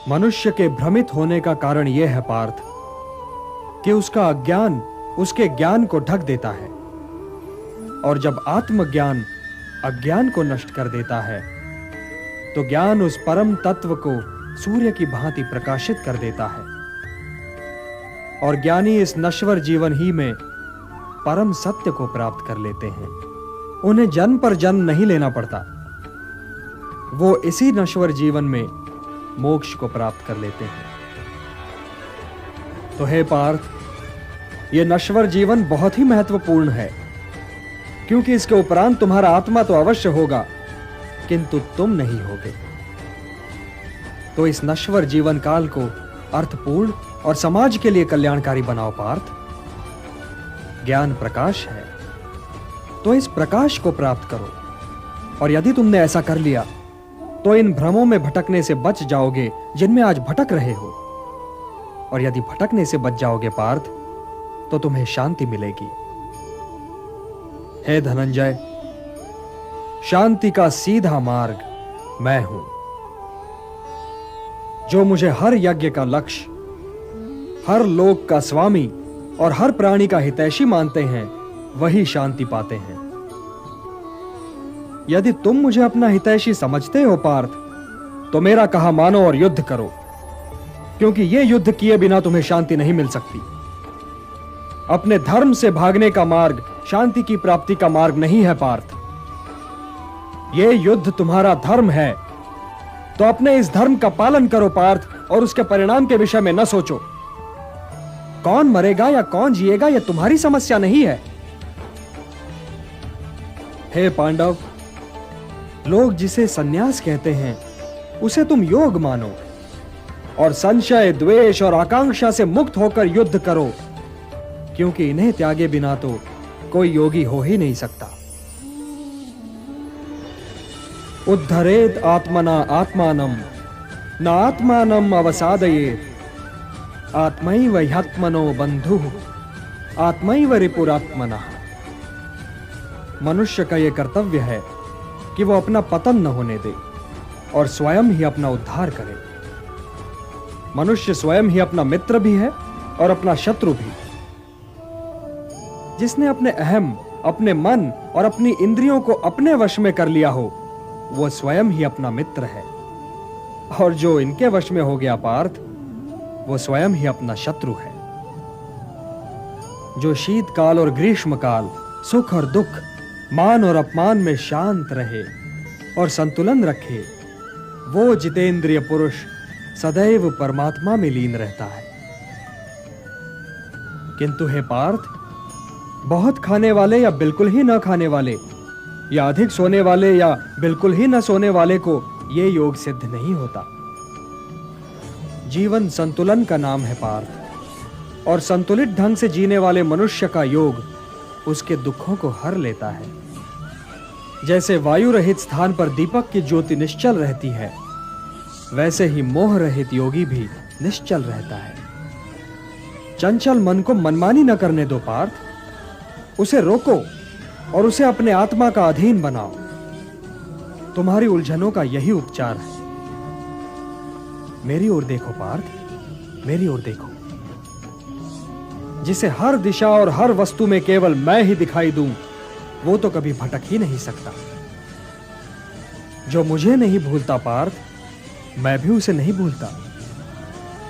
मनुष्य के भ्रमित होने का कारण यह है पार्थ कि उसका अज्ञान उसके ज्ञान को ढक देता है, और जब आत्मज्ञान अज्ञान को नष्ट कर देता है तो ज्ञान उस परम तत्व को सूर्य की भांति प्रकाशित कर देता है, और ज्ञानी इस नश्वर जीवन ही में परम सत्य को प्राप्त कर लेते हैं। उन्हें जन्म पर जन्म नहीं लेना पड़ता, वो इसी नश्वर जीवन में मोक्ष को प्राप्त कर लेते हैं। तो हे पार्थ, यह नश्वर जीवन बहुत ही महत्वपूर्ण है, क्योंकि इसके उपरांत तुम्हारा आत्मा तो अवश्य होगा, किंतु तुम नहीं होगे। तो इस नश्वर जीवन काल को अर्थपूर्ण और समाज के लिए कल्याणकारी बनाओ पार्थ। ज्ञान प्रकाश है, तो इस प्रकाश को प्राप्त करो, और यदि तुमने ऐसा कर लिया तो इन भ्रमों में भटकने से बच जाओगे जिनमें आज भटक रहे हो, और यदि भटकने से बच जाओगे पार्थ तो तुम्हें शांति मिलेगी। हे धनंजय, शांति का सीधा मार्ग मैं हूं। जो मुझे हर यज्ञ का लक्ष्य, हर लोक का स्वामी और हर प्राणी का हितैषी मानते हैं, वही शांति पाते हैं। यदि तुम मुझे अपना हितैषी समझते हो पार्थ, तो मेरा कहा मानो और युद्ध करो, क्योंकि यह युद्ध किए बिना तुम्हें शांति नहीं मिल सकती। अपने धर्म से भागने का मार्ग शांति की प्राप्ति का मार्ग नहीं है पार्थ। यह युद्ध तुम्हारा धर्म है, तो अपने इस धर्म का पालन करो पार्थ, और उसके परिणाम के विषय में न सोचो। कौन मरेगा या कौन जिएगा यह तुम्हारी समस्या नहीं है। हे पांडव, लोग जिसे सन्यास कहते हैं उसे तुम योग मानो, और संशय, द्वेष और आकांक्षा से मुक्त होकर युद्ध करो, क्योंकि इन्हें त्यागे बिना तो कोई योगी हो ही नहीं सकता। उद्धरेत आत्मना आत्मानम न आत्मानम अवसादयेत, आत्मैव ह्यात्मनो बंधुः आत्मैव रिपुरात्मनः। मनुष्य का यह कर्तव्य है कि वो अपना पतन न होने दे और स्वयं ही अपना उद्धार करे। मनुष्य स्वयं ही अपना मित्र भी है और अपना शत्रु भी। जिसने अपने अहम, अपने मन और अपनी इंद्रियों को अपने वश में कर लिया हो, वो स्वयं ही अपना मित्र है, और जो इनके वश में हो गया पार्थ, वो स्वयं ही अपना शत्रु है। जो शीतकाल और ग्रीष्मकाल, सुख और दुख, मान और अपमान में शांत रहे और संतुलन रखे, वो जितेंद्रिय पुरुष सदैव परमात्मा में लीन रहता है। किंतु हे पार्थ, बहुत खाने वाले या बिल्कुल ही न खाने वाले, या अधिक सोने वाले या बिल्कुल ही न सोने वाले को यह योग सिद्ध नहीं होता। जीवन संतुलन का नाम है पार्थ, और संतुलित ढंग से जीने वाले मनुष्य का योग उसके दुखों को हर लेता है। जैसे वायु रहित स्थान पर दीपक की ज्योति निश्चल रहती है, वैसे ही मोह रहित योगी भी निश्चल रहता है। चंचल मन को मनमानी न करने दो पार्थ, उसे रोको और उसे अपने आत्मा का अधीन बनाओ। तुम्हारी उलझनों का यही उपचार है। मेरी ओर देखो पार्थ, मेरी ओर देखो। जिसे हर दिशा और हर वस्तु में केवल मैं ही दिखाई दूं, वो तो कभी भटक ही नहीं सकता। जो मुझे नहीं भूलता पार्थ, मैं भी उसे नहीं भूलता।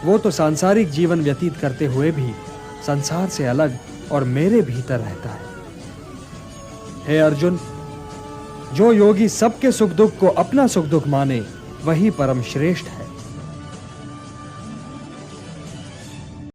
वो तो सांसारिक जीवन व्यतीत करते हुए भी संसार से अलग और मेरे भीतर रहता है। हे अर्जुन, जो योगी सबके सुख दुख को अपना सुख दुख माने, वही परम श्रेष्ठ है।